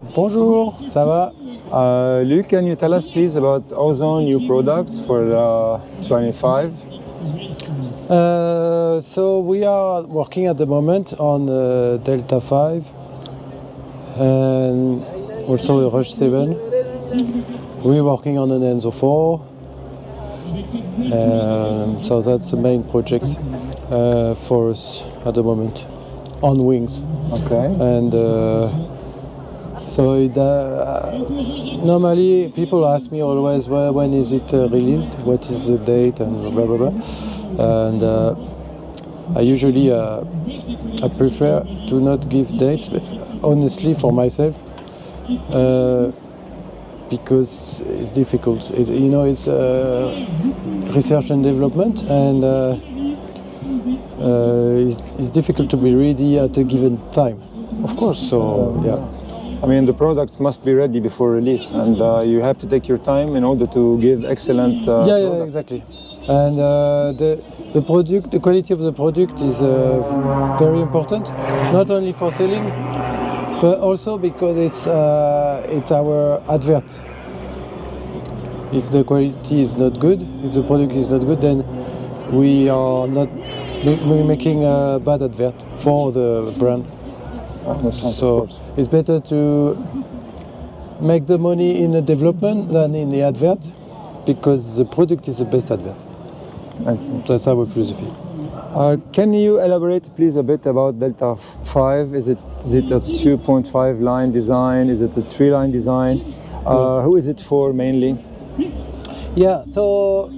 Bonjour, ça va? Luc, can you tell us please about Ozone new products for 25? So we are working at the moment on Delta 5 and also a Rush 7. We're working on an Enzo 4. So that's the main projects for us at the moment on wings. Okay. And normally people ask me always, well, when is it released? What is the date? And blah blah blah. And I usually I prefer to not give dates, but honestly for myself, because it's difficult. It's research and development, and it's difficult to be ready at a given time. Of course. So yeah. I mean, the products must be ready before release, and you have to take your time in order to give excellent yeah, exactly. And the product, the quality of the product is very important, not only for selling, but also because it's our advert. If the quality is not good, if the product is not good, then we're making a bad advert for the brand. So it's better to make the money in the development than in the advert, because the product is the best advert. That's our philosophy. Can you elaborate please a bit about Delta 5? Is it a 2.5 line design? Is it a 3-line design? Who is it for mainly? Yeah, so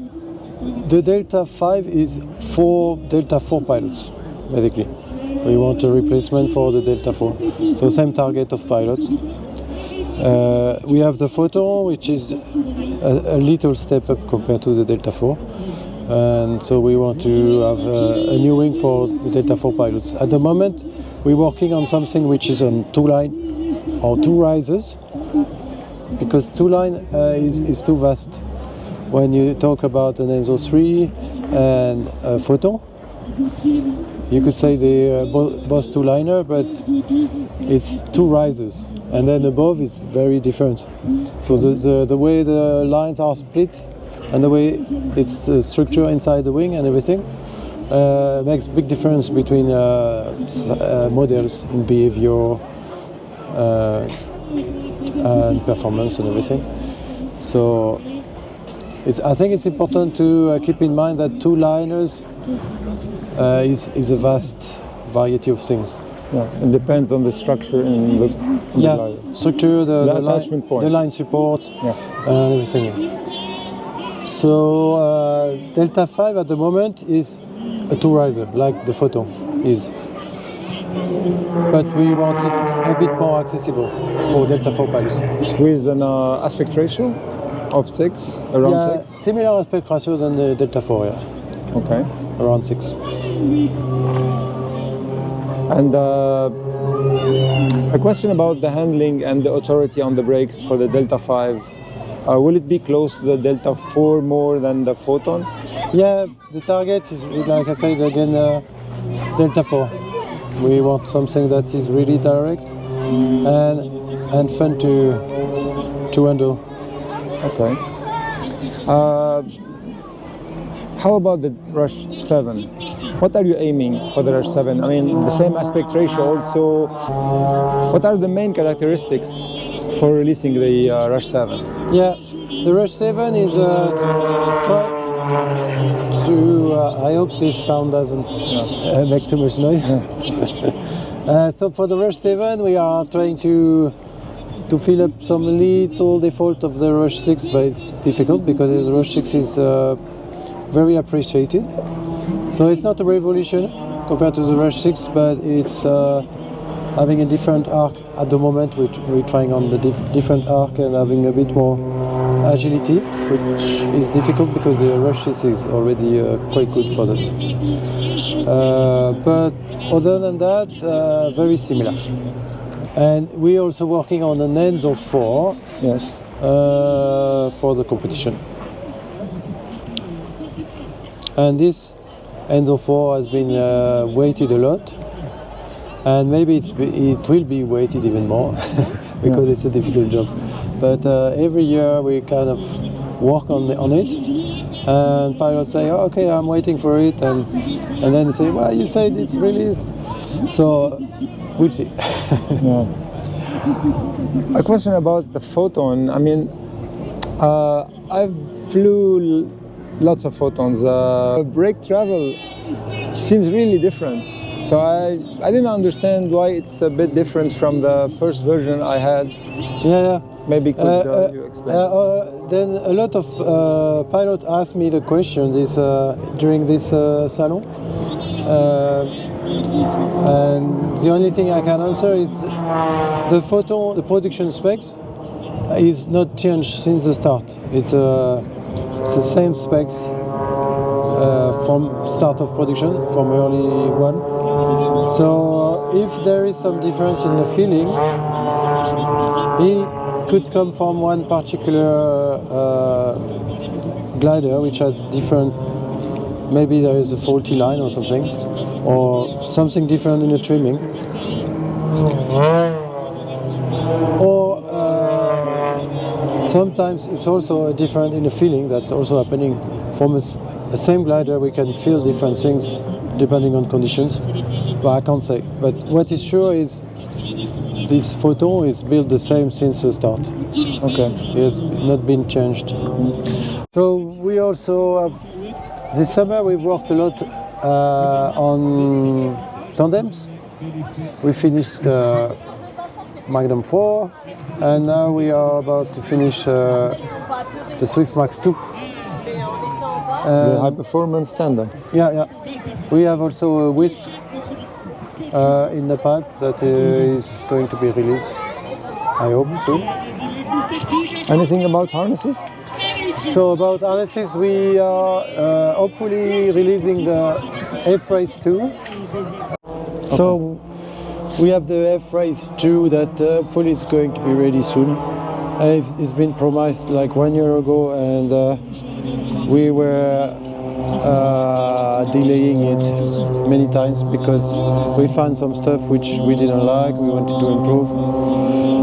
the Delta 5 is for Delta 4 pilots, basically. We want a replacement for the Delta 4, so same target of pilots. We have the Photon, which is a little step up compared to the Delta 4, and so we want to have a new wing for the Delta 4 pilots. At the moment, we're working on something which is on 2-line or 2 risers, because 2-line is too vast. When you talk about an Enzo 3 and a Photon, you could say they're both 2-liner, but it's 2 risers, and then above is very different. So the way the lines are split and the way it's structured inside the wing and everything makes big difference between models in behavior and performance and everything. So I think it's important to keep in mind that 2-liners is a vast variety of things. Yeah, it depends on the structure and the structure, the attachment point, the line support, and everything. So Delta 5 at the moment is a 2-riser, like the Photon is. But we want it a bit more accessible for Delta 4 pilots. With an aspect ratio of 6, around 6? Similar aspect ratio than the Delta 4, yeah. Okay. Around 6. And a question about the handling and the authority on the brakes for the Delta 5. Will it be close to the Delta 4 more than the Photon? Yeah, the target is, like I said again, Delta 4. We want something that is really direct and fun to handle. Okay. How about the Rush 7? What are you aiming for the Rush 7? I mean, the same aspect ratio also. What are the main characteristics for releasing the Rush 7? Yeah, the Rush 7 is try to. I hope this sound doesn't make too much noise. So for the Rush 7, we are trying to fill up some little default of the Rush 6, but it's difficult because the Rush 6 is very appreciated. So it's not a revolution compared to the Rush 6, but it's having a different arc at the moment. We're trying on the different arc and having a bit more agility, which is difficult because the Rush 6 is already quite good for that. But other than that, very similar. And we're also working on an Enzo 4 for the competition. And this Enzo 4 has been weighted a lot, and maybe it will be weighted even more because it's a difficult job. But every year we kind of work on it, and pilots say, oh, okay, I'm waiting for it, and then they say, well, you said it's released, so we'll see. Yeah. A question about the Photon. I mean, I've flew lots of Photons. Brake travel seems really different. So I didn't understand why it's a bit different from the first version I had. Yeah. Maybe could you explain? Then a lot of pilots asked me the question during this salon. And the only thing I can answer is the Photon, the production specs, is not changed since the start. It's the same specs from start of production, from early one. So if there is some difference in the feeling, it could come from one particular glider which has different, maybe there is a faulty line or something, or something different in the trimming. Or sometimes it's also different in the feeling. That's also happening. From a same glider we can feel different things depending on conditions, but I can't say. But what is sure is this Photon is built the same since the start. Okay. It has not been changed. So we also have, this summer we worked a lot on tandems. We finished the Magnum 4, and now we are about to finish the Swift Max 2. The high performance tandem. Yeah. We have also a Wisp in the pipe that is going to be released, I hope soon. Anything about harnesses? So about harnesses, we are hopefully releasing the F-Race 2. Okay. So we have the F-Race 2 that hopefully is going to be ready soon. It's been promised like 1 year ago, and we were delaying it many times because we found some stuff which we didn't like, we wanted to improve.